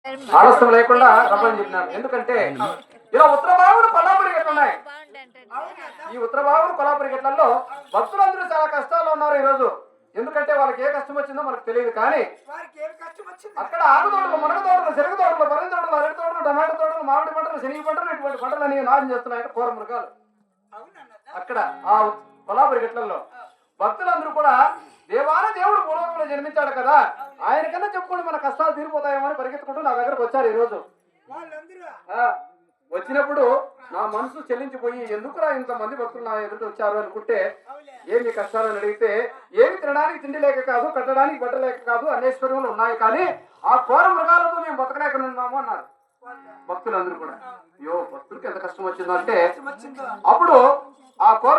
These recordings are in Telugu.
ఆలస్యం లేకుండా రమ్మని చెప్పినాను. ఎందుకంటే ఇలా ఉత్తర భాగంలో కొల్లాపురి గట్లు ఉన్నాయి. ఈ ఉత్తర భాగంలో కొల్లాపురి గట్లలో భక్తులందరూ చాలా కష్టాల్లో ఉన్నారు ఈ రోజు. ఎందుకంటే వాళ్ళకి ఏ కష్టం వచ్చిందో మనకు తెలియదు. కానీ అక్కడ ఆకు తోటలు, మునగ తోటలు, చెరుకు తోటలు, బర్రె తోటలు, అరటి తోటలు, టమాటో తోటలు, మామిడి పంటలు, శనగ పంటలు, ఇటువంటి పంటలు అనేవి నాశనం చేస్తున్నాయి కూర మృగాలు. అక్కడ ఆ కొల్లాపురి గట్లలో భక్తులందరూ కూడా దేవాన దేవుడు భూలోకంలో జన్మించాడు కదా, ఆయన కన్నా చెప్పుకుంటూ మన కష్టాలు తీరిపోతాయేమో అని పరిగెత్తుకుంటూ నా దగ్గరకు వచ్చారు ఈ రోజు. వచ్చినప్పుడు నా మనసు చెల్లించిపోయి ఎందుకురా ఇంతమంది భక్తులు నా ఎదురు వచ్చారు అనుకుంటే, ఏమి కష్టాలు అని అడిగితే, ఏమి తినడానికి తిండి లేక కాదు, కట్టడానికి బట్ట లేక కాదు, అన్నేశ్వర్యంలో ఉన్నాయి, కానీ ఆ ఘోర మృగాలతో మేము బతకలేక ఉన్నాము అన్నారు భక్తులందరూ కూడా. అయ్యో భక్తులకి ఎంత కష్టం వచ్చిందంటే, అప్పుడు ఆ ఘోర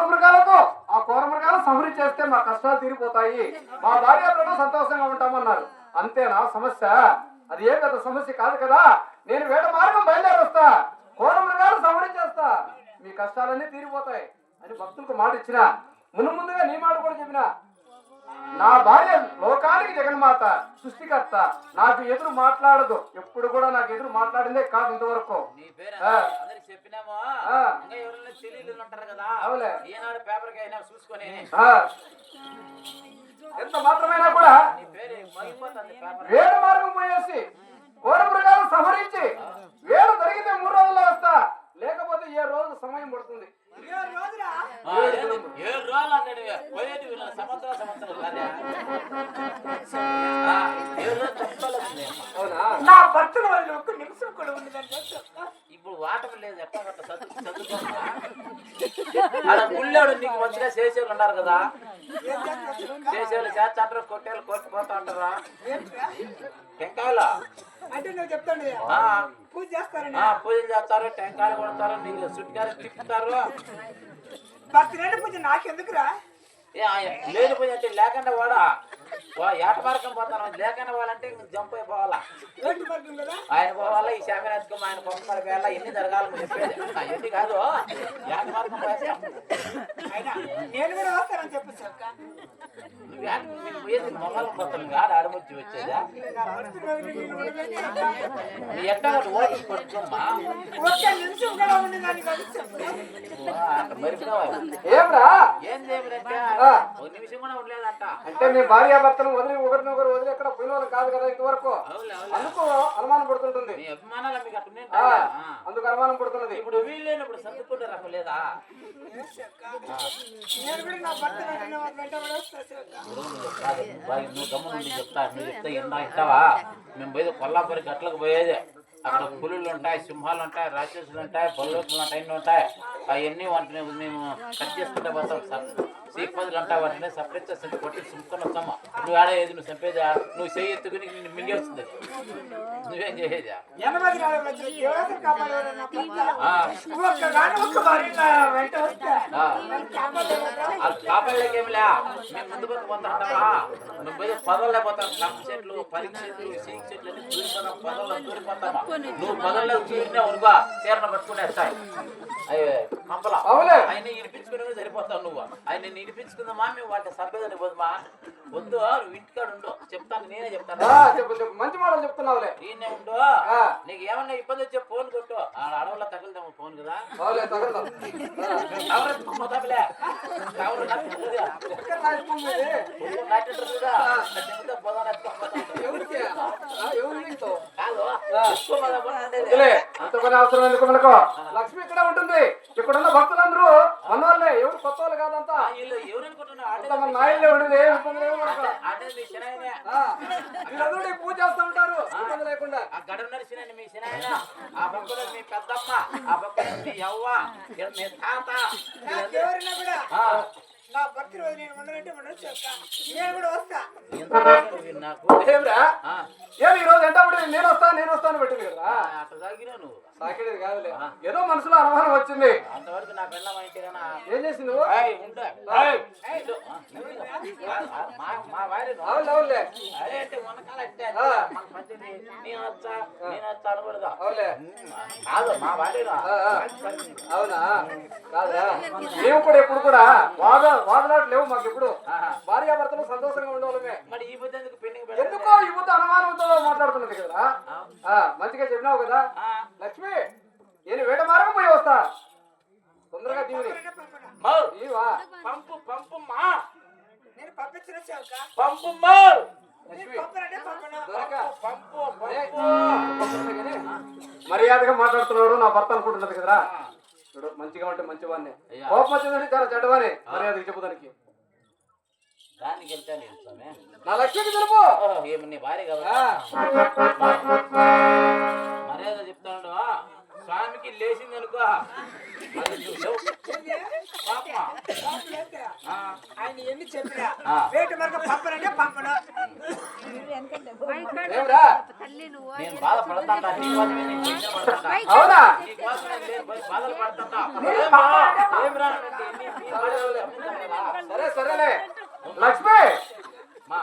మృగాలు సంహరి చేస్తే మా కష్టాలు తీరిపోతాయి, మా భార్యతో సంతోషంగా ఉంటామన్నారు. అంతేనా సమస్య? అది ఏ పెద్ద సమస్య కాదు కదా, నేను వేట మార్గం బయలుదేరి వస్తా, ఘోర మృగాలు సంహరి చేస్తా, మీ కష్టాలన్నీ తీరిపోతాయి అని భక్తులకు మాట ఇచ్చిన. ముందుగా నీ మాట కూడా చెప్పిన, నా భార్య లోకానికి జగన్మాత, సృష్టికర్త, నాకు ఎదురు మాట్లాడదు, ఎప్పుడు కూడా నాకు ఎదురు మాట్లాడిందే కాదు ఇంతవరకు. ఎంత మాత్రమైనా కూడా వేద మార్గం పోయేసి ఘోర మృగాలు సంహరించి వేద జరిగితే 3 రోజుల్లో వస్తా, లేకపోతే ఏ రోజు సమయం పడుతుంది. నా భర్తల వాళ్ళు ఒక్క నిమిషం కూడా ఉండదండి. ఇప్పుడు వాటర్ లేదు, ఎట్లా చదువుకున్నా గుళ్ళోడు నీకు మంచిగా చేసేవాళ్ళు ఉన్నారు కదా, చేసేవాళ్ళు చేస్తాంటారు, కొట్టేళ్ళు కొట్టిపోతా ఉంటారా టెంకాయలు అంటే నువ్వు చెప్తాను పూజ చేస్తారని. పూజలు చేస్తారు, టెంకాయలు కొడతారు, నీకు చుట్టుకాయలు తిప్పుతారు. భర్త లేని పూజ నాకెందుకురా? లేని పూజ అంటే లేకుండా వాడా ఏట మార్గం పోతాను, లేకుండా వాళ్ళంటే జంప్ అయిపోవాలా, ఆయన పోవాలా, ఈ శామిని ఎత్తుకోమా, ఆయన పొంగ వేళ ఎన్ని జరగాలని చెప్పేది. ఎన్ని కాదు ఏట మార్గం పోయేస్తాం. నేను కూడా వస్తానని చెప్పచ్చు. నువ్వు పోయేది మొహాలు పోతాను కాదు, ఆడమొచ్చి వచ్చేదా ఎట్లా ఓటు కొట్టుకోమ్మా. ఒక్క నిమిషం కూడా ఉండదని ఏమ్రా ఏం చేయమంటే 1 నిమిషం కూడా ఉండలేదంట. అంటే మీ భార్యాభర్తలు ఒకరినొకరు వదిలి ఎక్కడ పోయిన వాళ్ళు కాదు కదా ఇంతవరకు, అందుకు అనుమానం పడుతుంటుంది. మీ అభిమానాలు మీకు అట్లా అందుకు అనుమానం పడుతున్నది. ఇప్పుడు వీళ్ళు లేనప్పుడు సర్దుకుంటే రకం లేదా? నువ్వు గమ్మునుండి చెప్తా, నువ్వు చెప్తా ఇంటావా? మేము పోయేది కొల్లాపురి గట్లకు పోయేది, అక్కడ పులులు ఉంటాయి, సింహాలు ఉంటాయి, రాక్షసులు ఉంటాయి, బల్లోకులు ఉంటాయి, అన్నీ ఉంటాయి. అవన్నీ వాటిని మేము కట్ చేసుకుంటే పోతాం. సీక్పదులు ఉంటాయి, వాటిని సపరేట్ చేస్తుంటే కొట్టి చుట్టుకొని వస్తామా. నువ్వు ఆడ ఏది నువ్వు చంపేదా? నువ్వు చెయ్యి ఎత్తుకుని మింగి వస్తుంది, నువ్వేం చేసేదా? కాపాడలేకేమిలే, మేము ముందు పక్క పోతాంటావా? నువ్వు పోయి పదవులు లేకపోతాం, కంప చెట్లు, పరికి చెట్లు, సీక్ చెట్లు అన్ని దూరిపోతాం, పదవుల్లో దూరిపోతామా. నువ్వు పదవుల్లో దూరినా ఉనుగా చీరను పట్టుకునేస్తాయి కంపల. ఆయన ఇడిపించుకునే సరిపోతావు నువ్వు. ఆయన ఇడిపించుకుందామా, మేము వాటి సభ్యతని పోదుమా. వద్దు, నువ్వు ఇంటికాడు ఉండు, చెప్తాను, నేనే చెప్తాను. మంచి మాటలు చెప్తున్నావులే. నేనే ఉండు, నీకు ఏమన్నా ఇబ్బంది వచ్చే ఫోన్ కొట్టు. అడవుల్లో తగులుదాము ఫోన్ కదా, అంత పని అవసరం ఎందుకు మనకు? లక్ష్మి ఇక్కడ ఉంటుంది, ఇక్కడున్న భక్తులందరూ మన వాళ్ళే, ఎవరు కొత్త వాళ్ళు కాదంతా. నాయుడులే ఉండేది, వీళ్ళందరూ పూజ చేస్తూ ఉంటారు ఇబ్బంది లేకుండా. గడవ నడిచిన మీ శనాయన, ఆ భక్తులు మీ పెద్దమ్మ, ఆ భక్తులు మీ యవ్వ, మీ తాత, నా భక్తి రోజు నేను ఉండనంటే ఉండొచ్చు, నేను కూడా వస్తా. ఏమి ఈ రోజు ఎంత పడింది? నేను వస్తాను పెట్టింది కదా, అట్లా సాగినా నువ్వు సాకేది కాదులే, ఏదో మనసులో అనుమానం వచ్చింది. అంతవరకు నా పిల్ల మా ఇంటి కన్నా ఏం చేసింది? మా వారి అంటే మనకాల నేను వచ్చా అనకూడదు. కాదు మా వారి. అవునా? కాదురా, మేము కూడా ఎప్పుడు కూడా వాదనాలు లేవు మాకు. ఎప్పుడు భార్యాభర్తలు సంతోషంగా ఉండవాలమే. మరి ఈ బుద్ధి ఎందుకు పెండింగ్? ఎందుకో ఈ బుద్ధి అనుమానంతో మాట్లాడుతున్నది కదా. మంచిగా చెప్పినావు కదా ఆ, లక్ష్మి నేను వేట మార్గం పోయి వస్తా తొందరగా దీవిని మౌ, ఇవా పంపు పంపుమ్మా, నేను పంపించిన సేవక పంపు మౌ, లక్ష్మి పంపనంటే పంపను దొరక పంపు ఏ, పంపు. మర్యాదగా మాట్లాడుతున్నాడు నా భర్త అనుకుంటున్నది కదరా చూడు మంచిగా ఉంటే మంచివాడిని అయ్యా. కోపం వచ్చిందంటే చాలా చెడ్డవాని మర్యాదకి చెప్పుదానికి దానికి వెళ్తాను స్వామి. నా లక్ష్మికి తెలుపు ఓ, ఏమి నీ భార్య కాబట్టి మర్యాద చెప్తాడు. స్వామికి లేచింది అనుకో అది నువ్వు లేవు. పాపమా. ఆ, ఆయన ఎన్ని చెప్పినా ఆ. వేటి వరకు పంపనంటే పంపను ఏమిరా నేను బాధపడతాంటా నీకోసమే నేను చిన్న పడతాంటా. అవునా నీకోసం నేను లేని పోయి బాధలు పడతాంటా. నేను ఏమ్మా? పంపనంటే ఏం రానంటే నీ భార్య చెప్తాను కదా. సరే సరేలే లక్ష్మి మా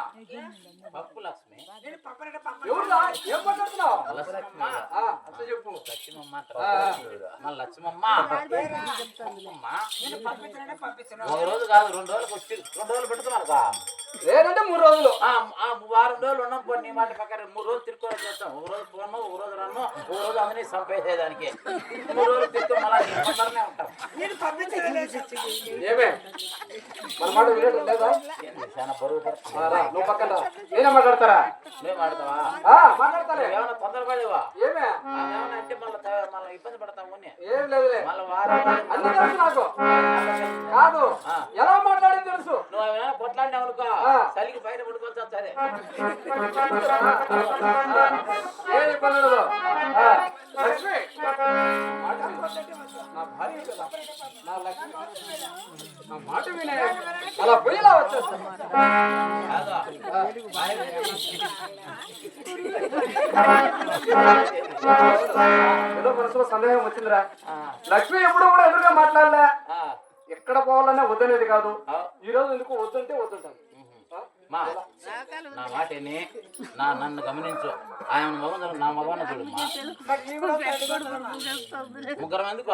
పప్పు లక్ష్మి నేను పంపనంటే పంపను ఎవరురా ఏం మాట్లాడుతున్నావు లక్ష్మమ్మ అంత చెప్పు లక్ష్మమ్మ ఆ. మన లక్ష్మమ్మ పప్పుమ్మ. నేను పంపించనంటే పంపించను ఒక రోజు కాదు 2 రోజులకు వచ్చి 2 రోజులు పెట్టుకున్నానుకో. లేదంటే 3 రోజులు వారం రోజులు ఉన్నాం పోనీ నీ మాట పక్కన 3 రోజులు తిరుక్కోవాలి చేస్తాం. ఒక రోజు పోను, ఒక రోజు రన్ను, ఒక రోజు అందరినీ చంపేసేదానికి 3 రోజులు తిరుగు మళ్ళీ అందరినే ఉంటాం. నేను పంపించలేదు ఏమే మన మాట వినడం లేదా ఏంది చాలా బరువు పడుతుంది. రా నువ్వు పక్కన రా నేనే మాట్లాడతారా నువ్వు మాడతావా? మాట్లాడతానే ఏమైనా తొందరపడేవా? ఏమే ఏమైనా అంటే మళ్ళీ ఇబ్బంది పడతాము అని ఏం లేదులే మళ్ళీ వారం అన్ని తెలుసు నాకు కాదు ఎలా మాట్లాడింది తెలుసు నువ్వు ఏమైనా కొట్లాడినావు అనుకో ఆ. చలికి బయట పడుకోవాల్సి వస్తుంది. ఏం ఇబ్బంది ఉండదు లక్ష్మి నా భార్య కదా నా లక్ష్మి నా మాట వినే అలా పోయేలా వచ్చేస్తా కాదు. ఏదో మనసులో సందేహం వచ్చిందిరా ఆ. లక్ష్మి ఎప్పుడు కూడా ఎదురుగా మాట్లాడలే ఆ. ఎక్కడ పోవాలన్నా వద్దనేది కాదు ఆ. ఈ రోజు ఎందుకు వద్దంటే వద్దుంటాను మా నా మాటని నన్ను గమనించు. ఆయన మగం నా మగవన్న చూడమ్మా. ముగ్గురం ఎందుకు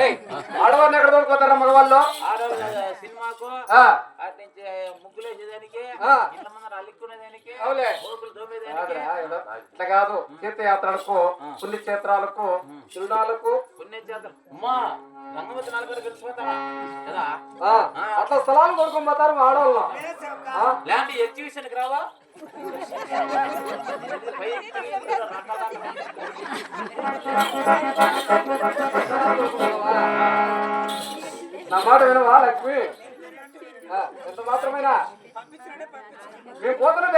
ఏయ్ ఆడవారిని ఎక్కడ తోడుకోతారా మగవాళ్ళు ఆడవాళ్ళ సినిమాకు ఆ, అటు నుంచి ముగ్గులు వేసేదానికి ఆ. ఇళ్ళ ముందర అల్లుకునేదానికి అవులే. ఓకులు దోమేదానికి కాదురా, ఏదో ఇట్లా కాదు తీర్థయాత్రలకు పుణ్యక్షేత్రాలకు తిరునాళ్ళకు పుణ్యచేతలు అమ్మా రంగవతి 4 కలిసిపోతావా కదా. అట్లా స్థలాలు కొనుక్కొని పోతారు మా ఆడవాళ్ళు ల్యాండ్ ఎగ్జిబిషన్కి రావా? నా మాట వినవా లక్ష్మి ఎంత మాత్రమేనా మేము పోతున్నది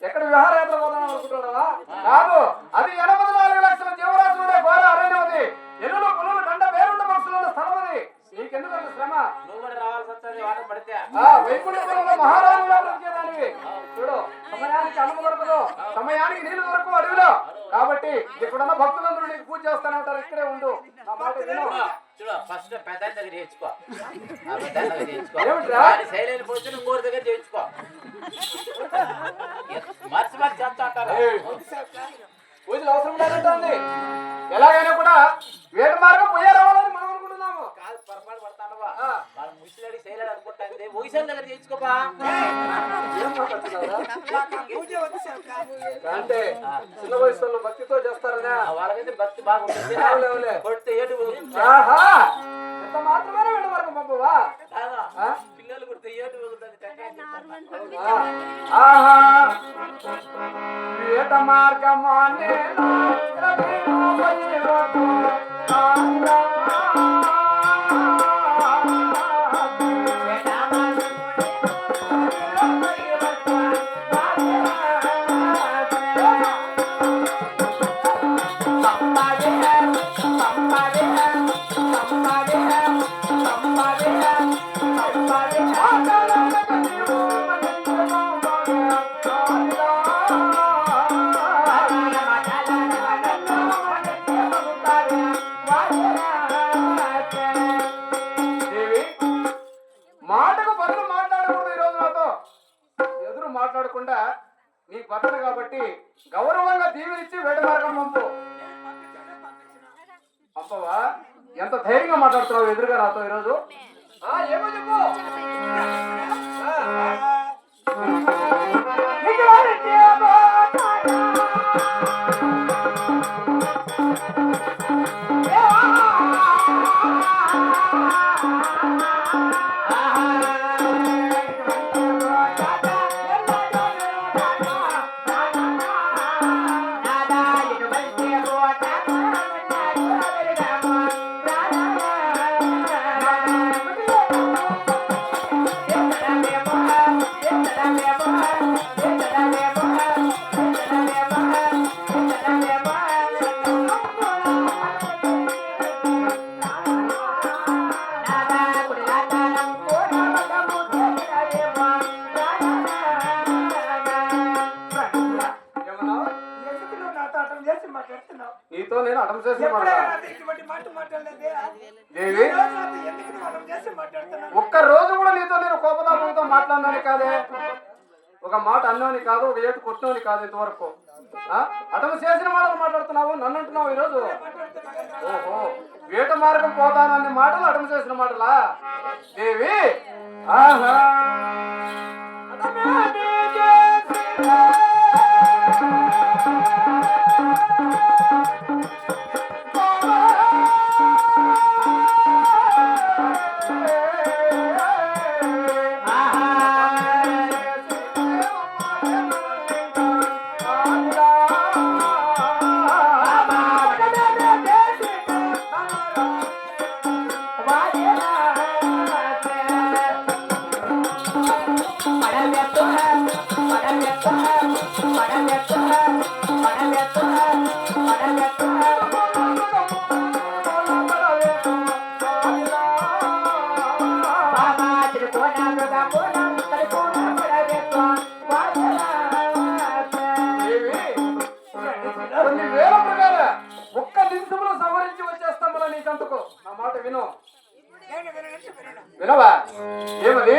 ఎక్కడ విహారయాత్ర పోతాం అనుకుంటున్నావా కాదు అది 84 లక్షల జీవరాశులు ఘోర అరణ్యమది ఎల్లులు పులులు కండ పేరుండ మనుషులు స్థలం అది నీకెందుకు శ్రమ నువ్వు కూడా రావాల్సి వస్తుంది వాటర్ పడితే. వైకుంఠపురంలో మహారాజుగా బ్రతికేదానివి చూడు సమయానికి అన్నం దొరకదు సమయానికి నీళ్లు దొరకవు అడవిలో కాబట్టి ఇక్కడున్న భక్తులందరూ నీకు పూజ చేస్తానే ఉంటారు ఇక్కడే ఉండు నా మాట విను చూడు ఫస్ట్ పెద్ద దగ్గర చేయించుకో. ఆ పెద్ద దగ్గర చేయించుకో. ఏమిట్రా? శైలి పోతే ఇంకోటి దగ్గర చేయించుకో. మర్చి చేస్తా అంటారు. పూజలు అవసరం లేదంటుంది ఎలాగైనా కూడా వేట మార్గం పోయే రావాలని మనం అనుకుంటున్నాము కాదు పొరపాటు పడతానవా వాళ్ళు ముసిలాడి శైలాడు అనుకుంటాంది ముగిసాల దగ్గర చేయించుకోపా. ఏం మాట్లాడుతున్నావురా? పూజ వద్దు సేవక అంటే చిన్న వయసులో భక్తితో చేస్తారనా వాళ్ళకైతే భక్తి బాగుంటుంది. అవునులే. కొడితే ఏటు ఆహా ఎంత మాత్రమే వేట మార్గం పంపవా కాదా ఆ? పిల్లలు కొడితే ఏటు వెళ్తుంది. ఆహా వేట మార్గం అనే మాటకు బదులు మాట్లాడకూడదు ఈ రోజు నాతో ఎదురు మాట్లాడకుండా నీ భర్తను కాబట్టి గౌరవంగా దీవెనిచ్చి వేట మార్గం పంపు పంపవా ఎంత ధైర్యంగా మాట్లాడుతున్నావు ఎదురుగా నాతో ఈరోజు ఏమో చెప్పు ఆ. మనం చేసి మాట్లాడుతున్నావు నీతో నేను అటం చేసిన ఎప్పుడైనా మాట నాతో ఇటువంటి మాట మాట్లాడలేదే దేవి ఈ రోజు నాతో ఎందుకు మనం చేసి మాట్లాడుతున్నావు ఒక్క రోజు కూడా నీతో నేను కోపతాపంతో మాట్లాడినాను కాదే, ఒక మాట అన్నాని కాదు, ఒక ఏటు కొట్టినని కాదు ఇంతవరకు. అటమ చేసిన మాటలు మాట్లాడుతున్నావు, నన్ను అంటున్నావు ఈరోజు. ఓహో, వేట మార్గం పోతాననే మాటలు అటమ చేసిన మాటలా దేవి? ఆహా కొన్ని వేల ప్రకార ఒక్క నిమిషంలో సవరించి వచ్చేస్తాం మన నీ గంటకు. నా మాట విను. నేను వినను. వినవా? ఏమది?